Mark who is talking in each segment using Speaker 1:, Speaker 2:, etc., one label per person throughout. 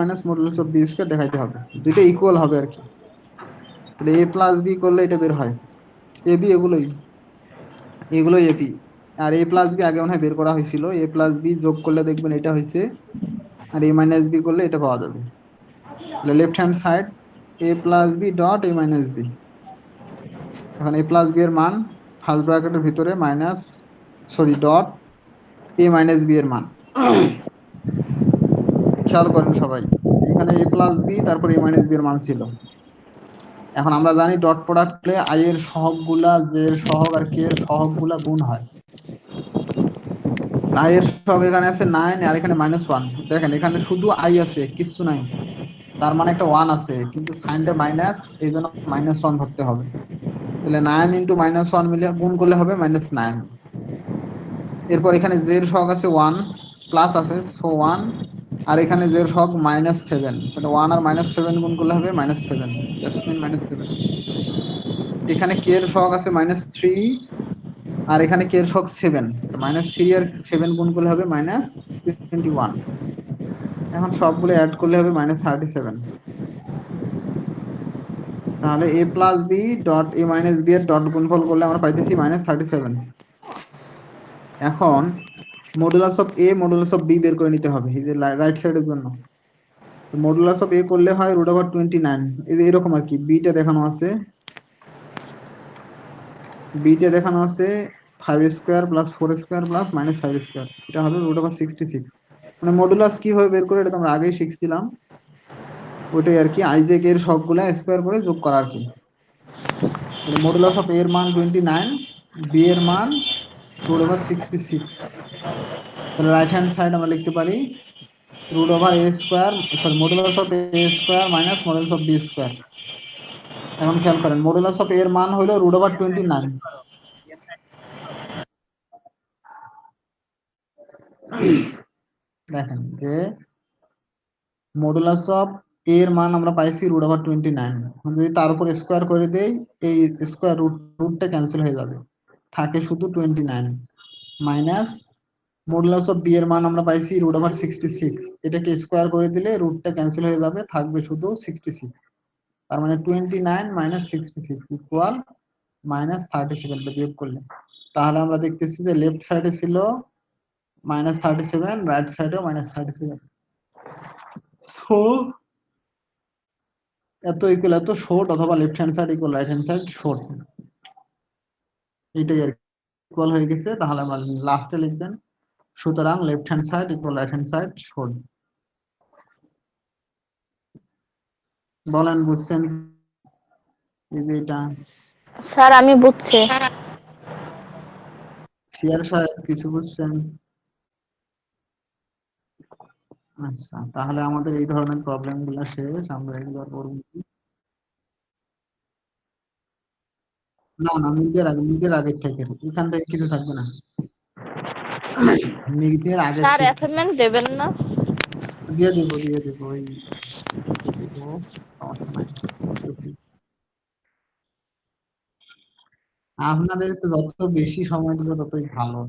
Speaker 1: Minus modulus of b square দেখাইতে হবে, দুইটা ইকুয়াল হবে আর কি। তাহলে এ প্লাস বি করলে এটা বের হয়, এ বি এগুলোই এপি। আর এ প্লাস বি আগে মনে হয় বের করা হয়েছিল, এ প্লাস বি যোগ করলে দেখবেন এটা হয়েছে, আর এ মাইনাস বি করলে এটা পাওয়া যাবে। তাহলে left hand side a plus B dot A minus b. এখন এ প্লাস বি এর মান ফার্স্ট ব্র্যাকেটের ভিতরে মাইনাস, সরি ডট এ মাইনাস বি এর মান। খেয়াল করেন সবাই, এখানে এ প্লাস বি তারপর এ মাইনাস বি এর মান ছিল। এখন আমরা জানি ডট প্রোডাক্ট প্লে আই এর সহগ গুলা, জে এর সহগ আর কে এর সহগ গুলা গুণ হয়। আই এর সহগ এখানে আছে 9 আর এখানে -1। দেখেন এখানে শুধু আই আছে, কিছু নাই, তার মানে একটা 1 আছে, কিন্তু সাইনটা মাইনাস, এই জন্য -1 ধরতে হবে। তাহলে 9 ইন্টু -1 মিলে গুণ করলে হবে -9। এরপর এখানে জে এর সহগ আছে 1, প্লাস আছে, সো 1, আর এখানে জে এর সহগ -7, তাহলে 1 আর -7 গুণ করলে হবে -7, দ্যাটস মিন -7। এখানে কে এর সহগ আছে -3, আর এখানে কে এর সহগ 7, -3 আর 7 গুণ করলে হবে -21। এখন সবগুলো অ্যাড করলে হবে -37। তাহলে এ প্লাস বি ডট এ মাইনাস বি এর ডট গুণফল করলে আমরা পাইতেছি -37। এখন modulus of A modulus of B বের করে নিতে হবে, এই যে রাইট সাইডের জন্য। মডুলাস অফ এ করলে হয় √29, এই যে এরকম আর কি। বিটা দেখানো আছে, 5 square plus 4 square plus -5 square, এটা হবে √66। মানে মডুলাস কিভাবে বের করে এটা তোমরা আগেই শিখছিলাম, ওইটাই আর কি, আইজেক এর সবগুলা স্কোয়ার করে যোগ করা আর কি। মডুলাস অফ এর মান 29, বি এর মান √66। তাহলে রাইট হ্যান্ড সাইড আমরা লিখতে পারি √a square, sorry modulus of a square minus modulus of b square. এখন খেয়াল করেন মডুলাস অফ এর মান হলো √29। দেখেন যে মডুলাস অফ এর মান আমরা পাইছি √29। যদি তার উপর স্কোয়ার করে দেই, এই স্কোয়ার রুটটা ক্যান্সেল হয়ে যাবে, থাকে শুধু 29, মাইনাস মডুলাস অফ বি এর মান আমরা পাইছি √66, এটাকে স্কোয়ার করে দিলে রুটটা ক্যান্সেল হয়ে যাবে, থাকবে শুধু 66। তার মানে 29 - 66 ইকুয়াল -37 বিয়োগ করলে। তাহলে আমরা দেখতেছি যে লেফট সাইডে ছিল -37, রাইট সাইডেও -37। সো এত ইকুয়াল এত শর্ট, অথবা left hand side equal right hand side short, এটাই আর ইকুয়াল হয়ে গেছে। তাহলে আমরা লাস্টে লিখবেন সুতরাং left hand side equal right hand side short. বলেন বুঝছেন? এই যে এটা
Speaker 2: স্যার আমি বুঝছি।
Speaker 1: সিয়ার সাহেব কিছু বুঝছেন? আচ্ছা, তাহলে আমাদের এই ধরনের প্রবলেম গুলো শেষ, আমরা এগুলো করব কি? না না, মিডের আগের থেকে, এখান থেকে কিছু থাকবে না, মিডের আগের
Speaker 2: স্যার
Speaker 1: শিট
Speaker 2: অ্যাসাইনমেন্ট দেবেন না?
Speaker 1: দিয়ে দেবো ওই দিয়ে দেবো, সমস্যা নাই। আপনাদের তো যত বেশি সময় দিবে ততই ভালো।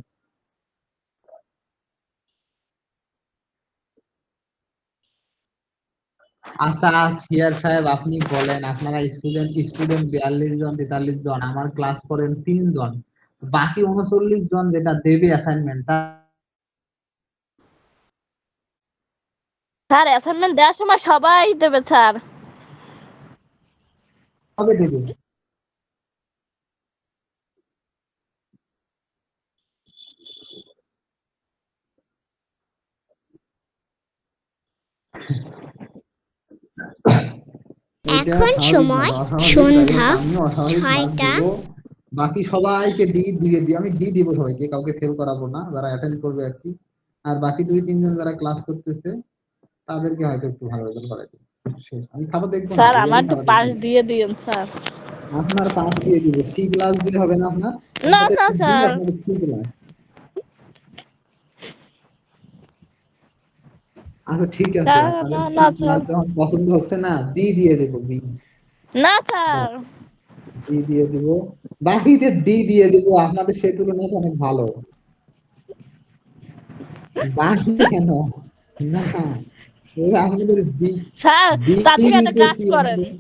Speaker 1: আচ্ছা সিয়ার সাহেব আপনি বলেন, আপনারা স্টুডেন্ট 42 জন 43 জন, আমার ক্লাস করেন 3 জন, বাকি 39 জন যেটা দেবে অ্যাসাইনমেন্ট তা
Speaker 2: স্যার অ্যাসাইনমেন্ট দেওয়ার সময় সবাই দেবে স্যার।
Speaker 1: কবে দেবে? এটা
Speaker 3: এখন
Speaker 1: স্বাভাবিক না,
Speaker 3: সময়
Speaker 1: অস্বাভাবিক, যাই
Speaker 3: সন্ধ্যা
Speaker 1: হোক আমিও অস্বাভাবিক মার্ক
Speaker 3: 6টা।
Speaker 1: দেবো। বাকি সবাইকে ডি দিয়ে দিই, আমি ডি দিব সবাইকে, কাউকে ফেল করাবো না, যারা অ্যাটেন্ড করবে আর কি। আর বাকি 2-3 জন যারা ক্লাস করতেছে তাদেরকে হয়তো একটু ভালো রেজাল্ট করাই দেবো। শেষ, আমি খাতা দেখবো না,
Speaker 2: স্যার আমার
Speaker 1: রিয়েলি
Speaker 2: একটু
Speaker 1: খাতা
Speaker 2: পাস
Speaker 1: দেখবো না।
Speaker 2: দিয়ে দিন স্যার।
Speaker 1: আপনার পাস দিয়ে দিব, সি প্লাস দিলে হবে না আপনার?
Speaker 2: না
Speaker 1: আমাদের
Speaker 2: না
Speaker 1: ডি,
Speaker 2: স্যার।
Speaker 1: আপনাদের সি প্লাস। আচ্ছা ঠিক আছে,
Speaker 2: না
Speaker 1: আপনাদের
Speaker 2: না
Speaker 1: সি
Speaker 2: না
Speaker 1: প্লাস
Speaker 2: স্যার।
Speaker 1: যখন পছন্দ হচ্ছে না, বি দিয়ে দেবো, বি।
Speaker 2: না স্যার।
Speaker 1: বি দিয়ে দিব, বাকিতে ডি দিয়ে দিব, আপনাদের সেই তুলনায় তো অনেক ভালো। বাকি কেন? না এই আপনাদের বি
Speaker 2: স্যার
Speaker 1: বি
Speaker 2: তার থেকে একটা কাজ
Speaker 1: নিতেছি
Speaker 2: করেন,
Speaker 1: আমাদের।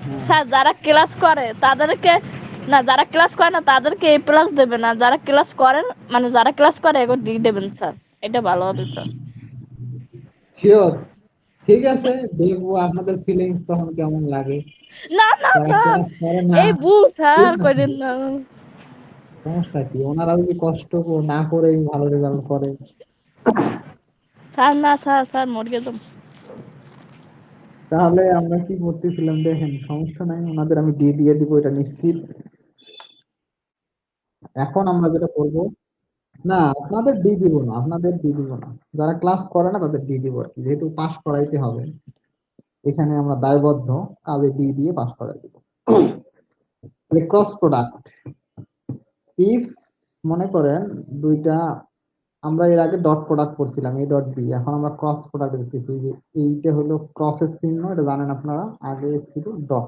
Speaker 1: হ্যাঁ,
Speaker 2: স্যার যারা ক্লাস করে তাদেরকে, না যারা ক্লাস করে না তাদেরকে এ প্লাস দেবেন, না যারা ক্লাস করেন মানে যারা ক্লাস করে এগুলো ডি দেবেন স্যার, এটা ভালো হবে স্যার।
Speaker 1: শিওর। ঠিক আছে, দেখবো আপনাদের ফিলিংস তখন কেমন লাগে।
Speaker 2: না না
Speaker 1: যারা
Speaker 2: স্যার,
Speaker 1: ক্লাস করে না,
Speaker 2: এই ভুল স্যার
Speaker 1: ঠিক আছে,
Speaker 2: করেন না।
Speaker 1: সমস্যা কি, ওনারা যদি কষ্ট না করেই ভালো রেজাল্ট করে।
Speaker 2: স্যার না স্যার, স্যার মরে গেলাম।
Speaker 1: তাহলে আমরা কি করতেছিলাম দেখেন, সমস্যা নাই, ওনাদের আমি দিয়ে দিব, এটা নিশ্চিত। এখন আমরা যেটা করব, না আপনাদের দিয়ে দিব না, আপনাদের দিয়ে দিব না, যারা ক্লাস করে না তাদের দিয়ে দিব আর কি, যেহেতু পাস করাইতে হবে, এখানে আমরা দায়বদ্ধ, কাজে দিয়ে পাস করাই দিব। ক্রস প্রোডাক্ট, ইফ মনে করেন দুইটা, আমরা এর আগে ডট প্রোডাক্ট করছিলাম এ ডট বি, এখন আমরা ক্রস প্রোডাক্ট দেখতেছি, এই যে এইটা হলো ক্রসের চিহ্ন, এটা জানেন আপনারা, আগে ছিল ডট।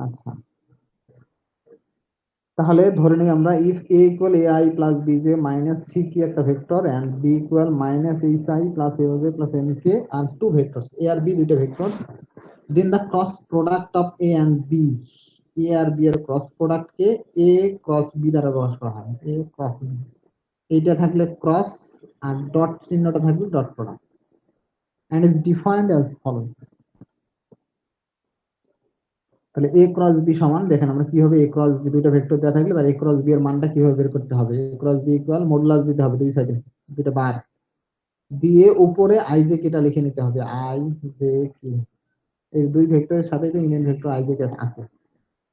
Speaker 1: আচ্ছা, তাহলে ধরে নিই আমরা, if A equal A I plus B J minus C K একটা vector, and B equal minus H I plus A J plus M K are two vectors A আর বি, দুইটা vector, then the cross product of A and B, A আর B এর cross product কে A cross B দ্বারা প্রকাশ করা হয়, এ cross B, এইটা থাকলে ক্রস, আর ডট চিহ্নটা থাকবে dot product, and is defined as follows. তাহলে এ ক্রস বি সমান, দেখেন আমরা কিভাবে এ ক্রস বি, দুইটা ভেক্টর দেওয়া থাকলে তার এ ক্রস বি এর মানটা কিভাবে বের করতে হবে, এ ক্রস বি ইকুয়াল মডুলাস দিতে হবে দুই সাইডে, দুইটা বার দিয়ে উপরে আই জে কেটা লিখে নিতে হবে, আই জে কি, এই দুই ভেক্টরের সাথে তো union vector I J K আছে,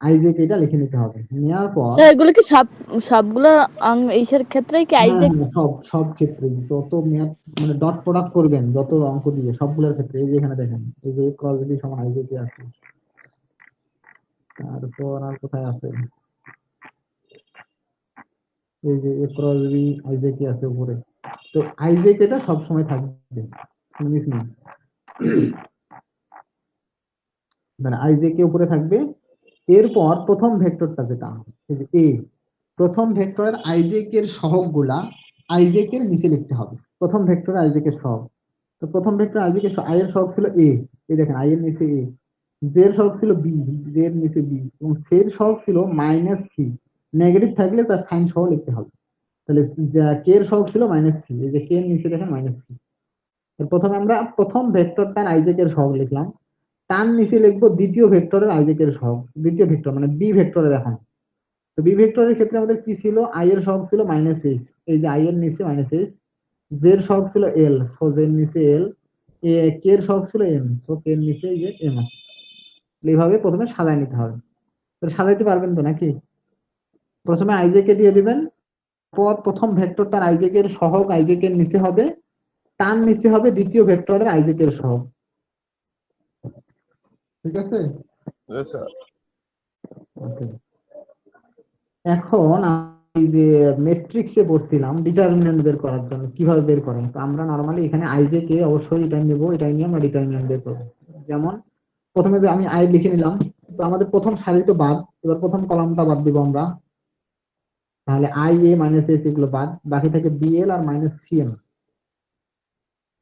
Speaker 1: আই জে কেটা লিখে নিতে হবে, নেওয়ার পর,
Speaker 2: এগুলো কি সব, সবগুলো এইসের ক্ষেত্রে কি
Speaker 1: হ্যাঁ
Speaker 2: আইজেক?
Speaker 1: হ্যাঁ, সব সব ক্ষেত্রে যত ম্যাথ মানে ডট প্রোডাক্ট করবেন যত অঙ্ক দিয়ে সবগুলোর ক্ষেত্রে, এই যে এখানে দেখেন, এই যে ক্রস বি সমান আই জে কে আছে, তারপর আর কোথায় আছে, এই যে এ ক্রস বি আইজেক আছে উপরে, তো আইজেক এটা সব সময় থাকবে, মিস নেই, মানে আইজেক উপরে থাকবে। এরপর প্রথম ভেক্টরটা যেটা, এই যে এ, প্রথম ভেক্টরের আইজেক এর সহগগুলা আইজেক এর নিচে লিখতে হবে, প্রথম ভেক্টর আইজেক এর সহগ, তো প্রথম ভেক্টর আইজেক এর আই এর সহগ ছিল এ, এই দেখেন আই এর নিচে এ, জে এর সহগ ছিল বি, জে এর নিচে বি, এবং সি এর সহগ ছিল মাইনাস সি, নেগেটিভ থাকলে তার সাইন সহ লিখতে হবে, তাহলে কে এর সহগ ছিল মাইনাস সি, এই যে কে এর নিচে দেখেন মাইনাস সি, প্রথমে আমরা প্রথম ভেক্টরটার আইজেক এর সহগ লিখলাম, তার নিচে লিখবো দ্বিতীয় ভেক্টরের আইজেক এর সহগ, দ্বিতীয় ভেক্টর মানে বি ভেক্টরের, এখন তো বি ভেক্টরের ক্ষেত্রে আমাদের কি ছিল, আই এর সহগ ছিল মাইনাস এইচ, এই যে আই এর নিচে মাইনাস এইচ, জে এর সহগ ছিল এল, সো জে এর নিচে এল, এ কে এর সহগ ছিল এম, সো কে এর নিচে এই যে এম আছে, এইভাবে প্রথমে সাজায় নিতে হবে, তো সাজাইতে পারবেন তো নাকি, প্রথমে আইজেকে দিয়ে দিবেন, পর প্রথম ভেক্টর তার আইজেক এর সহগ আইজেক এর নিচে হবে, তার নিচে হবে দ্বিতীয় ভেক্টরের আইজেক এর সহগ, ঠিক আছে।
Speaker 3: Yes, sir.
Speaker 1: Okay. এখন এই যে ম্যাট্রিক্সে পড়ছিলাম ডিটারমিন্যান্ট বের করার জন্য কিভাবে বের করেন, তো আমরা নরমালি এখানে আইজে কে অবশ্যই এটা নেব, এটাই নিয়ে আমরা ডিটারমিন্যান্ট বের করব, যেমন প্রথমে যে আমি আই লিখে নিলাম, তো আমাদের প্রথম সারি তো বাদ, এবার প্রথম কলামটা বাদ দিব আমরা, তাহলে আই এ মাইনাস এস এগুলো বাদ, বাকি থাকে বি এল আর মাইনাস সি এম,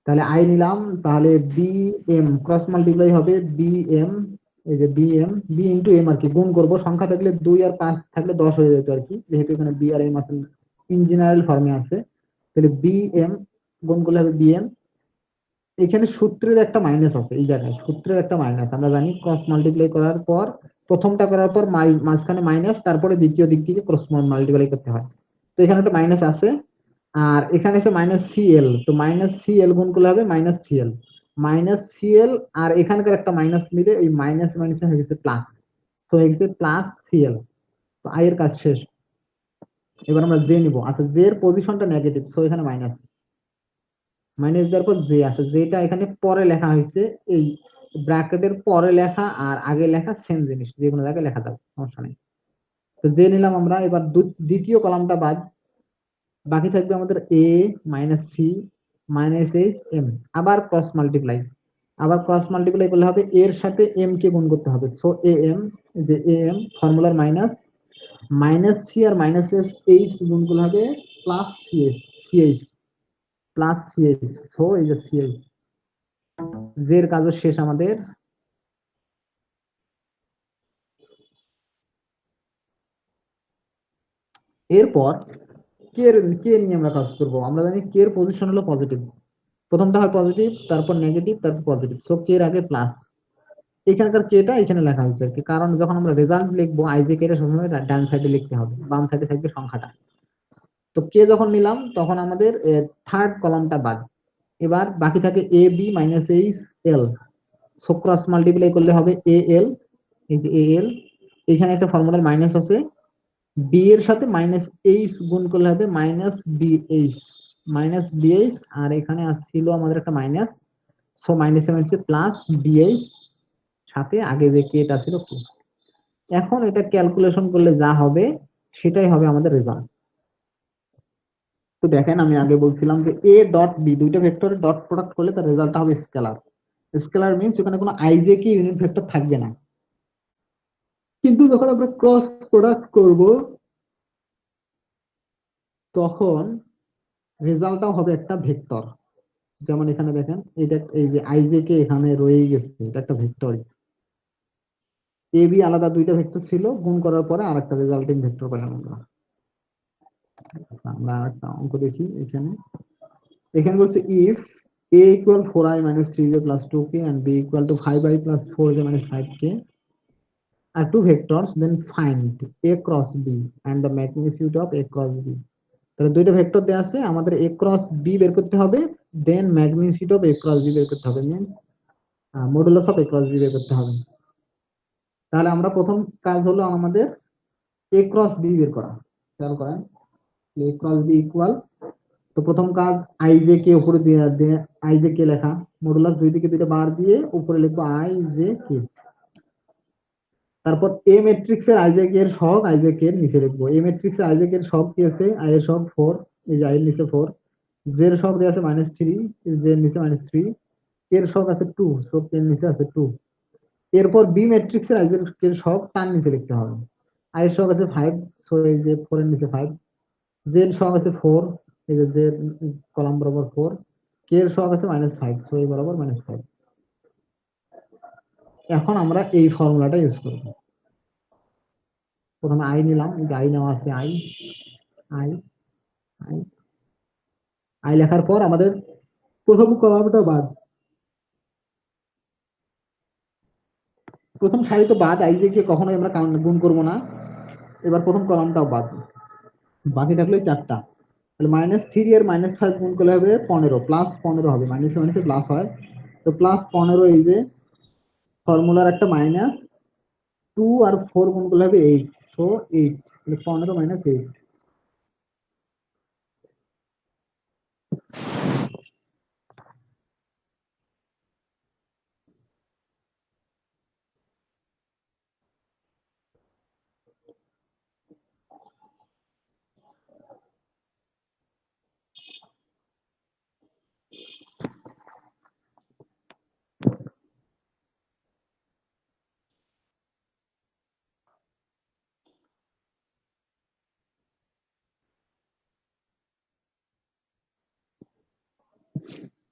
Speaker 1: তাহলে আই নিলাম, তাহলে বি এম ক্রস মাল্টিপ্লাই হবে বি এম, এই যে B M, B into M আর কি, গুণ করবো, সংখ্যা থাকলে 2 আর 5 থাকলে 10 হয়ে যেত আর কি, যেহেতু এখানে বি আর এম আছে, ইন জেনারেল ফর্মে আছে, তাহলে বি এম গুণ করলে হবে বি এম, এখানে সূত্রের একটা মাইনাস আছে, এই জায়গায় সূত্রের একটা মাইনাস, আমরা জানি ক্রস মাল্টিপ্লাই করার পর প্রথমটা করার পর মাঝখানে মাইনাস, তারপরে দ্বিতীয় দিক থেকে ক্রস মাল্টিপ্লাই করতে হয়, তো এখানে একটা মাইনাস আছে, আর এখানে আছে মাইনাস সিএল, তো মাইনাস সিএল গুণ করলে হবে মাইনাস সিএল, মাইনাস সিএল, আর এখানকার একটা মাইনাস মিলে এই মাইনাস মাইনাস হয়ে গেছে প্লাস, তো হয়ে গেছে প্লাস সিএল, তো আই এর কাজ শেষ। এবার আমরা জে নিব, আচ্ছা জে এর পজিশনটা নেগেটিভ, সো এখানে মাইনাস, মাইনাস দেওয়ার পর জে আছে, যেটা এখানে পরে লেখা হয়েছে, এই ব্র্যাকেটের পরে লেখা আর আগে লেখা সেম জিনিস, যে কোনো জায়গায় লেখা যাবে, সমস্যা নেই, তো জে নিলাম আমরা, এবার দ্বিতীয় কলামটা বাদ, বাকি থাকবে আমাদের A minus C minus H M, আবার ক্রস মাল্টিপ্লাই, আবার ক্রস মাল্টিপ্লাই করলে হবে এর সাথে এম কে গুণ করতে হবে, সো এ এম, যে এ এম ফর্মুলার মাইনাস, মাইনাস সি আর মাইনাস এস এইচ গুণ করলে হবে plus CS CH plus CH. So এই যে সিএইচ জের কাজও শেষ আমাদের। এরপর কে কে নিয়ে আমরা কাজ করবো। আমরা জানি কে এর পজিশন হলো পজিটিভ, প্রথমটা হয় পজিটিভ, তারপর নেগেটিভ, তারপর পজিটিভ। সো কে এর আগে প্লাস, এখানকার কেটা এখানে লেখা হয়েছে আর কি, কারণ যখন আমরা রেজাল্ট লিখবো আইজে কে সবসময় ডান সাইডে লিখতে হবে, বাম সাইডে থাকবে সংখ্যাটা। তো কে যখন নিলাম তখন আমাদের থার্ড কলামটা বাদ। এবার বাকি থাকে A B minus H L. So cross multiply করলে হবে এ এল, এই যে এ এল, এখানে একটা ফর্মুলার মাইনাস আছে, বি এর সাথে মাইনাস এইচ গুণ করলে হবে minus B H, minus B H, আর এখানে ছিল আমাদের একটা মাইনাস, সো মাইনাস মাইনাসে প্লাস বি এইচ, সাথে আগে যে কেটা ছিল কে। এখন এটা ক্যালকুলেশন করলে যা হবে সেটাই হবে আমাদের রেজাল্ট। তো দেখেন আমি আগে বলছিলাম যে এ ডট বি দুইটা ভেক্টরের ডট প্রোডাক্ট করলে তার রেজাল্টটা হবে স্কেলার। স্কেলার মিনস এখানে কোনো আইজে কি ইউনিট ভেক্টর থাকবে না, কিন্তু যখন আমরা ক্রস প্রোডাক্ট করব তখন রেজাল্টটাও হবে একটা ভেক্টর। যেমন এখানে দেখেন এটা, এই যে আইজে কে এখানে রয়ে গেছে, এটা একটা ভেক্টর। এ বি আলাদা দুইটা ভেক্টর ছিল, গুণ করার পরে আরেকটা রেজাল্টিং ভেক্টর পেলাম আমরা। আচ্ছা, আমরা আরেকটা অঙ্ক দেখি এখানে। এখানে বলছে if a equal 4i minus 3j plus 2k and b equal to 5i plus 4j minus 5k are two vectors, then find a cross b and the magnitude of a cross b. তাহলে দুইটা vector দেওয়া আছে, আমাদের a cross b বের করতে হবে, then magnitude of a cross b বের করতে হবে, means modulus of a cross b বের করতে হবে। তাহলে আমরা প্রথম কাজ হলো আমাদের a cross b বের করা। খেয়াল করেন a cross b ইকুয়াল, তো প্রথম কাজ আই জে কে উপরে দিয়ে আই জে কে লেখা, মডুলাস দুই দিকে দুইটা বার দিয়ে উপরে লিখবো আই জে কে। তারপর এ ম্যাট্রিক্স এর আই জে কে এর সহগ আই জে কে এর নিচে লিখবো। এ ম্যাট্রিক্স এর আই জে কে এর সহগ কি আছে, আই এর সহগ 4, এই যে আই এর নিচে 4, জে এর সহগ দেওয়া আছে -3, জে এর নিচে -3, কে এর সহগ আছে 2, সো কে এর নিচে আছে 2। এরপর বি ম্যাট্রিক্স এর আই জে কে এর সহগ তার নিচে লিখতে হবে। আই এর সহগ আছে 5, সো এই যে 4 এর নিচে 5, জে এর সহগ আছে 4, এই যে জে কলাম বরাবর 4, কে এর সহগ আছে -5, সো এই বরাবর -5। এখন আমরা এই ফর্মুলাটা ইউজ করব। প্রথমে আই নিলাম, এই যে আই নেওয়া আছে, আই আই আই আই লেখার পর আমাদের প্রথম কলামটা বাদ, প্রথম সারি তো বাদ, আই দিয়ে কখনোই আমরা গুণ করব না। এবার প্রথম কলামটাও বাদ, বাকি থাকলো এই চারটা। তাহলে -3 এর -5 গুণ করলে হবে 15, প্লাস 15 হবে, মাইনাস মাইনাসে প্লাস হয়, তো প্লাস 15, এই যে ফর্মুলার একটা মাইনাস, 2 আর 4 গুণ করলে হবে 8, সো 8, 15 - 8।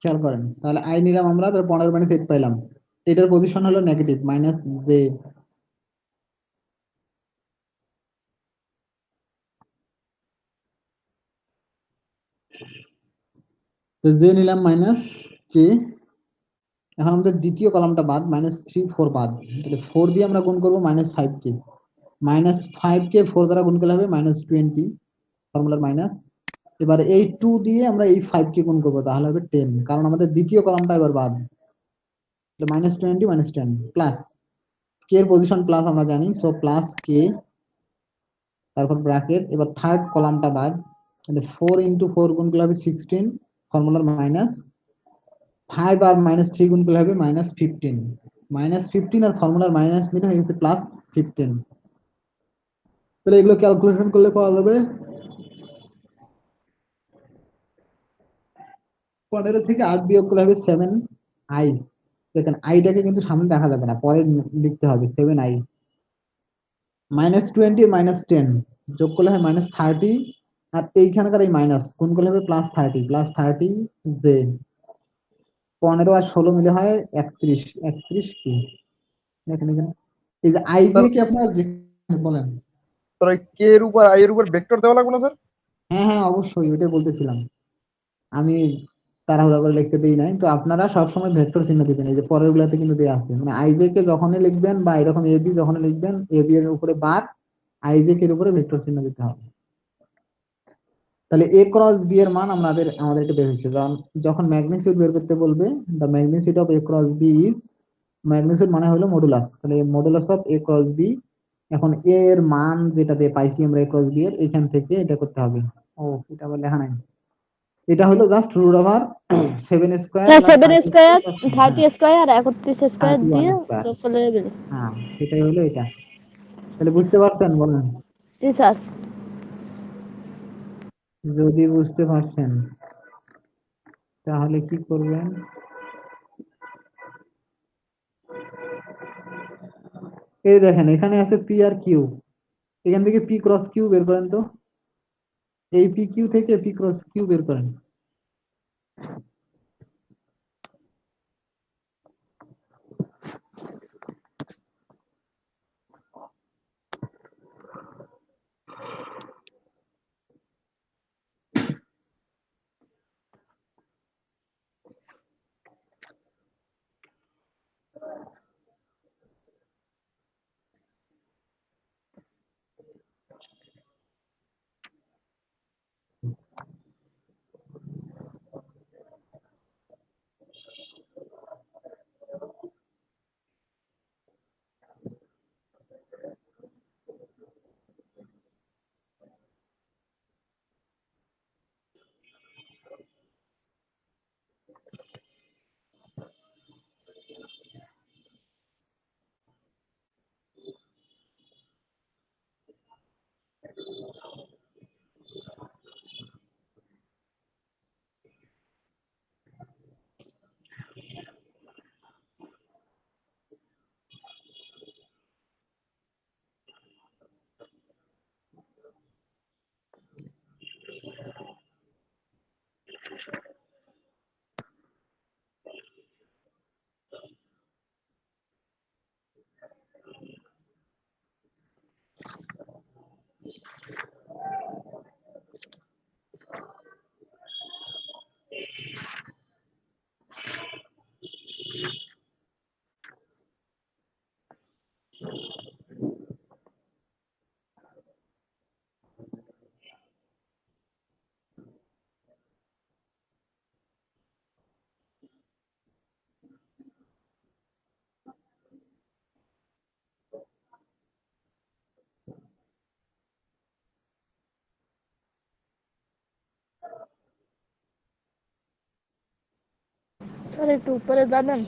Speaker 1: খেয়াল করেন, তাহলে আই নিলাম আমরা, তাহলে 15 - 8 পাইলাম, এটার পজিশন হলো নেগেটিভ -j। তো জে নিলাম -j। এখন আমাদের দ্বিতীয় কলামটা বাদ, -3 4 বাদ, তাহলে 4 দিয়ে আমরা গুণ করবো -5 কে, -5 কে 4 দ্বারা গুণ করলে হবে -20, ফর্মুলার মাইনাস। এবার এই 2 দিয়ে আমরা এই 5 কে গুণ করবো, তাহলে হবে 10, কারণ আমাদের দ্বিতীয় কলামটা এবার বাদ, -20 -10 প্লাস কে এর পজিশন প্লাস আমরা জানি, সো প্লাস কে, তারপর ব্র্যাকেট, এবার থার্ড কলামটা বাদ, তাহলে 4 × 4 গুণ করলে হবে 16, ফর্মুলার মাইনাস, 5 আর -3 গুণ করলে হবে -15, -15 আর ফর্মুলার মাইনাস মিলে হয়ে গেছে +15। তাহলে এগুলো ক্যালকুলেশন করলে পাওয়া যাবে 15 থেকে 8 বিয়োগ করলে হবে 7i। দেখেন আইটাকে কিন্তু সামনে দেখা যাবে না, পরে লিখতে হবে 7i। -20 -10 যোগ করলে হয় -30, আর এইখানকার এই মাইনাস গুণ করলে হবে +30 জে 15 আর 16 মিলে হয় 31। 31 কি দেখেন এখানে, এই যে আই
Speaker 3: স্যার
Speaker 1: দিয়ে কি আপনারা বলেন?
Speaker 3: স্যার ওই কে এর উপর আই এর উপর ভেক্টর দেওয়া লাগবে না স্যার?
Speaker 1: হ্যাঁ হ্যাঁ অবশ্যই, ওইটাই বলতেছিলাম। আমি তাড়াহুড়া করে লিখতে দিই নাই, তো আপনারা সবসময় ভেক্টর চিহ্ন দিবেন। এই যে পরের গুলাতে কিন্তু দেওয়া আছে, মানে আইজে কে যখনই লিখবেন বা এরকম এবি যখনই লিখবেন, এবি এর উপরে বার, আইজে কে এর উপরে ভেক্টর চিহ্ন দিতে হবে। তাহলে এ ক্রস বি এর মান আমাদের এটা বের হয়েছে, যখন যখন ম্যাগনিটিউড বের করতে বলবে, the magnitude of A cross b is, magnitude মানে হলো মডুলাস, তাহলে modulus of A cross b. এখন এ এর মান যেটা দিয়ে পাইছি আমরা এ ক্রস বি এর, এখান থেকে এটা করতে হবে। ও এটা আবার লেখা নাই, এটা হলো জাস্ট রুট ওভার 7 স্কয়ার
Speaker 2: হ্যাঁ,
Speaker 1: plus
Speaker 2: 7
Speaker 1: 30
Speaker 2: square,
Speaker 1: square,
Speaker 2: 30 square, 31 square
Speaker 1: 31
Speaker 2: দিয়ে
Speaker 1: স্কয়ার।
Speaker 2: যোগ করলে হবে।
Speaker 1: হ্যাঁ এটাই হলো এটা। তাহলে বুঝতে পারছেন বলেন?
Speaker 2: জি স্যার।
Speaker 1: যদি বুঝতে পারছেন তাহলে কি করবেন, এই দেখেন এখানে আছে পি আর কিউ, এখান থেকে পি ক্রস কিউ বের করেন তো, এই পি কিউ থেকে পি ক্রস কিউ বের করেন।
Speaker 2: স্যার একটু উপরে যাবেন?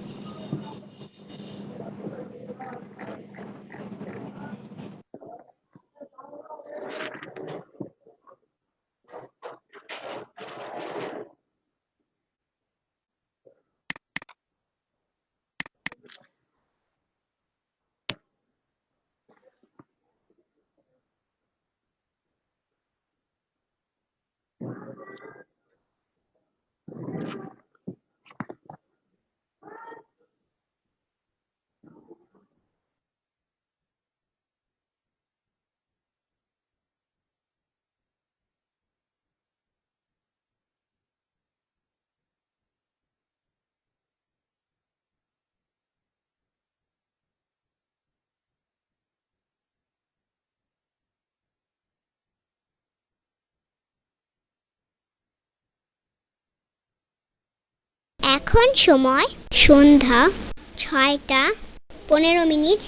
Speaker 4: এখন সময় সন্ধ্যা 6টা 15 মিনিট।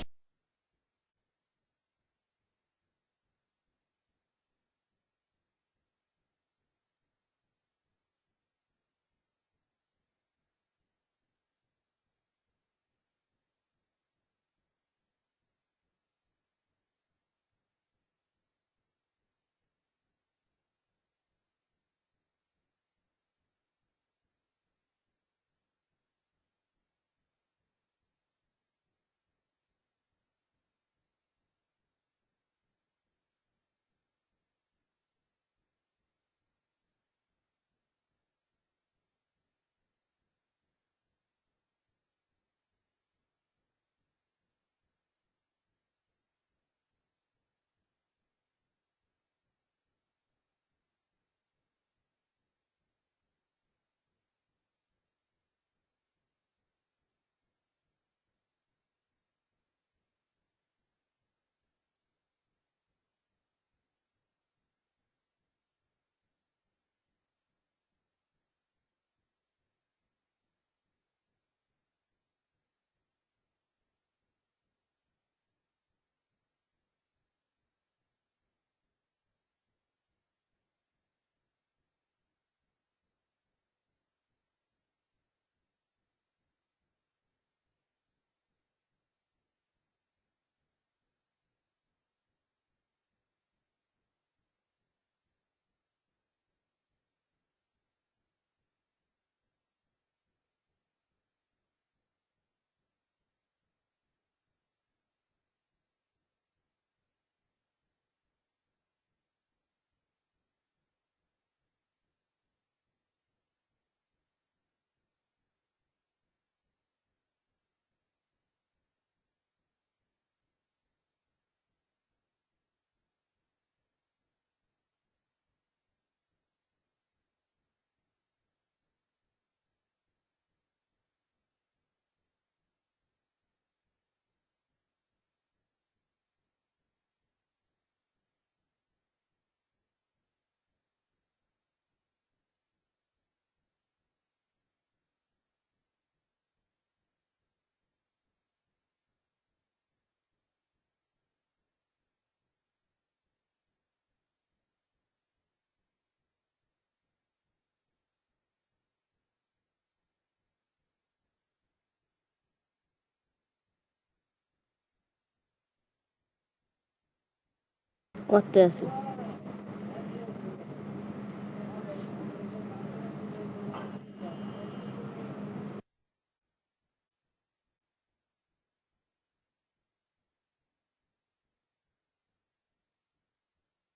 Speaker 2: করতে আছি।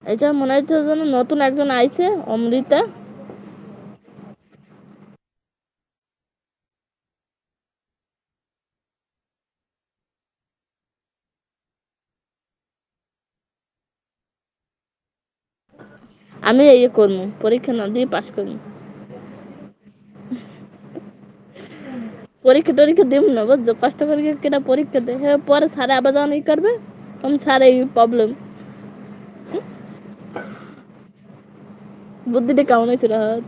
Speaker 2: এটা মনে হচ্ছে যেন নতুন একজন আইছে, অমৃতা। আমি এই করবো, পরীক্ষা না দিয়ে পাস করবো। পরীক্ষা টরীক্ষা দিব না, বুঝছো? কষ্ট করে কেটা পরীক্ষা দেয়, হ্যাঁ পরে স্যারে আবার যখন ই করবে তখন স্যার এই প্রবলেম। বুদ্ধিটা কেমন হয়েছে রাহাত?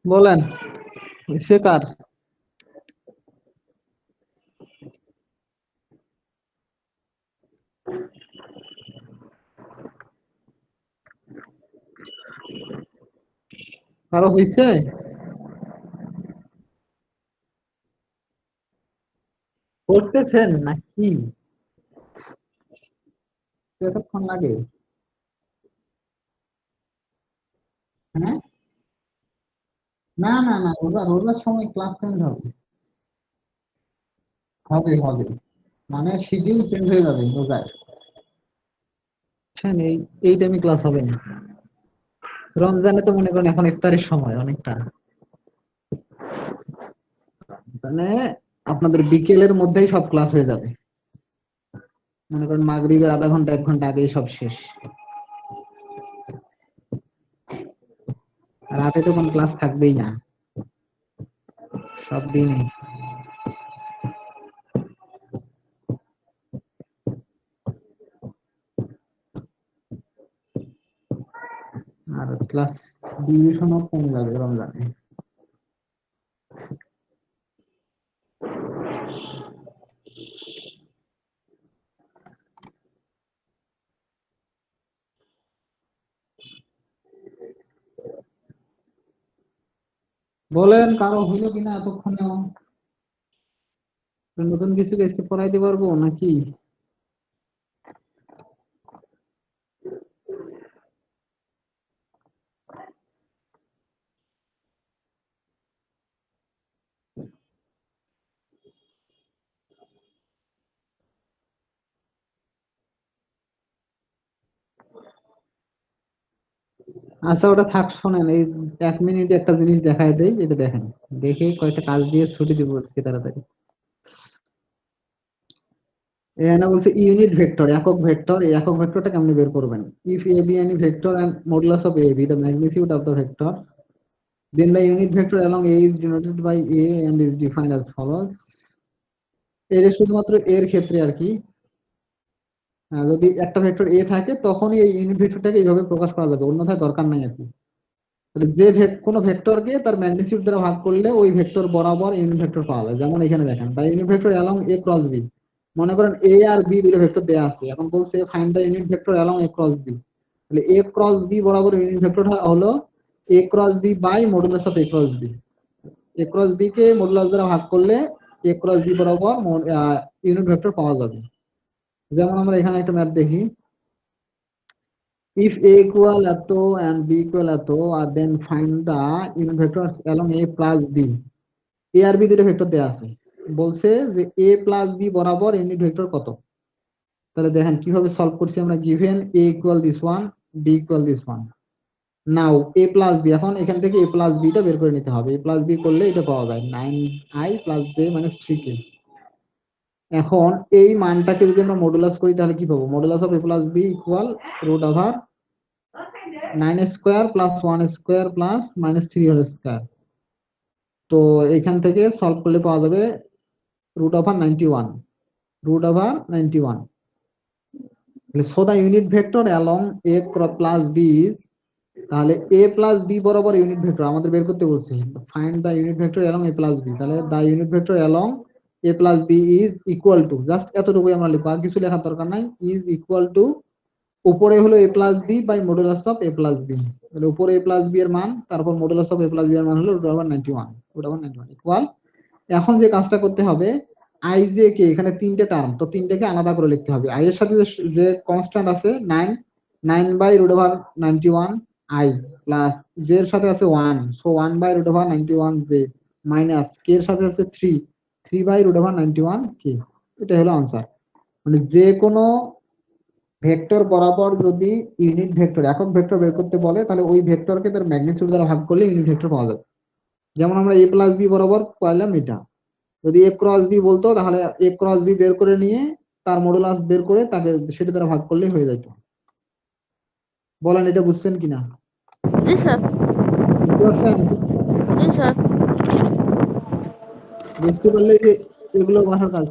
Speaker 1: বলেন, হইছে কার? কারো হইছে? করতেছেন নাকি? কতক্ষণ লাগে? হ্যাঁ, না না না, রোজার সময় ক্লাস চেঞ্জ হবে। হবে হবে, মানে শিডিউল চেঞ্জ হয়ে যাবে রোজায়। বুঝছেন? এই টাইমে ক্লাস হবে না। রমজানে তো মনে করেন এখন ইফতারের সময় অনেকটা, মানে আপনাদের বিকেলের মধ্যেই সব ক্লাস হয়ে যাবে। মনে করেন মাগরিবের আধা ঘন্টা 1 ঘন্টা আগেই সব শেষ। রাতে তো কোনো ক্লাস থাকবেই না, সব দিনই। আর ক্লাস ডিউরেশনও কমে যাবে রমজানে। বলেন, কারো হইলো কিনা এতক্ষণে? নতুন কিছু আজকে পড়াইতে পারবো নাকি? আচ্ছা, ওটা থাক, শোনেন, এই 1 মিনিটে একটা জিনিস দেখায় দেই, এটা দেখেন। দেখে কয়েকটা কাজ দিয়ে ছুটি দিব আজকে তাড়াতাড়ি। এখানে বলছে ইউনিট ভেক্টর, একক ভেক্টর। এই একক ভেক্টরটা কেমনে বের করবেন? If A B any vector and modulus of a b the magnitude of the vector, then the unit vector along a is denoted by a and is defined as follows. এর শুধুমাত্র এর ক্ষেত্রে আর কি, যদি একটা ভেক্টর এ থাকে তখনই এই ইউনিট ভেক্টরটাকে এইভাবে প্রকাশ করা যাবে, অন্যথায় দরকার নাই আর কি। তাহলে যে কোনো ভেক্টরকে তার ম্যাগনিটিউড দ্বারা ভাগ করলে ওই ভেক্টর বরাবর ইউনিট ভেক্টর পাওয়া যায়। যেমন এখানে দেখেন, the unit vector along A cross b. মনে করেন এ আর বি দুটো ভেক্টর দেয়া আছে, এখন বলছে find the unit vector along A cross B. তাহলে এ ক্রস বি বরাবর ইউনিট ভেক্টর হলো A cross B by modulus of A cross B. A cross B কে মডুলাস দ্বারা ভাগ করলে এ ক্রস বি বরাবর ইউনিট ভেক্টর পাওয়া যাবে। যেমন আমরা এখানে একটা ম্যাথ দেখি, if a equal এত and b equal এত, then find the unit vectors along a plus b. a আর b দুটো ভেক্টর দেয়া আছে, বলছে যে a প্লাস b বরাবর ইউনিট ভেক্টর কত। তাহলে দেখেন কিভাবে সলভ করছি আমরা। Given a equal this one, b equal this one, now a plus b, এখন এখান থেকে a প্লাস b টা বের করে নিতে হবে। a প্লাস b করলে এটা পাওয়া যায় 9i plus j minus 3k। এখন এই মানটাকে যদি আমরা মডুলাস করি তাহলে কি পাবো? Modulus of a plus b equal root over 9 square plus 1 square plus -3 whole square. তো এখান থেকে সলভ করলে পাওয়া যাবে root over 91, root over 91। So the unit vector along a plus b is, তাহলে এ প্লাস বি বরাবর ইউনিট ভেক্টর আমাদের বের করতে বলছে, find the unit vector along a plus B. তাহলে the unit vector along a plus b is equal to, just এতটুকুই আমরা লিখবো, আর কিছু লেখার দরকার নাই। ইজ ইকুয়াল টু, উপরে হলো A plus B by modulus of A plus B, তাহলে উপরে এ প্লাস বি এর মান, তারপর modulus of A plus B এর মান হলো root over 91, root over 91 equal. এখন যে কাজটা করতে হবে, আই জে কে এখানে তিনটে টার্ম, তো তিনটেকে আলাদা করে লিখতে হবে। আই এর সাথে যে কনস্ট্যান্ট আছে 9 by root over 91 I, plus J এর সাথে আছে 1, so 1 by root over 91 J, minus K এর সাথে আছে 3 বাই রুট ওভার 91 কে। এটা হলো আনসার। মানে যে কোনো ভেক্টর বরাবর যদি ইউনিট ভেক্টর, একক ভেক্টর বের করতে বলে, তাহলে ওই ভেক্টরকে তার ম্যাগনিটিউড দ্বারা ভাগ করলে ইউনিট ভেক্টর পাওয়া যাবে। যেমন আমরা এ প্লাস বি বরাবর পাইলাম এটা, যদি এ ক্রস বি বলতো তাহলে এ ক্রস বি বের করে নিয়ে তার মডুলাস বের করে তাকে সেটা দ্বারা ভাগ করলেই হয়ে যেত। বলেন এটা বুঝছেন কিনা?
Speaker 2: জি স্যার,
Speaker 1: বুঝতে পারছেন?
Speaker 2: জি স্যার।
Speaker 1: বুঝতে পারলে যে এগুলো বাসার কাজ,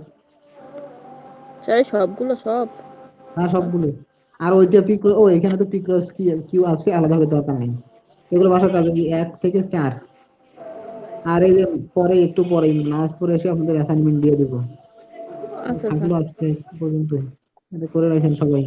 Speaker 2: স্যার এই সবগুলো সব।
Speaker 1: হ্যাঁ সবগুলো। আর ওইটা পি, ও এখানে তো পি ক্রস কিউ আছে, আলাদা হবে দরকার নেই, এগুলো বাসার কাজ। 1 থেকে 4। আর এই যে পরে একটু পরে নামাজ পড়ে এসে আপনাদের অ্যাসাইনমেন্ট দিয়ে দেবো।
Speaker 2: আচ্ছা
Speaker 1: থাকলো
Speaker 2: স্যার।
Speaker 1: আজকে পর্যন্ত, এটা করে রাখেন সবাই।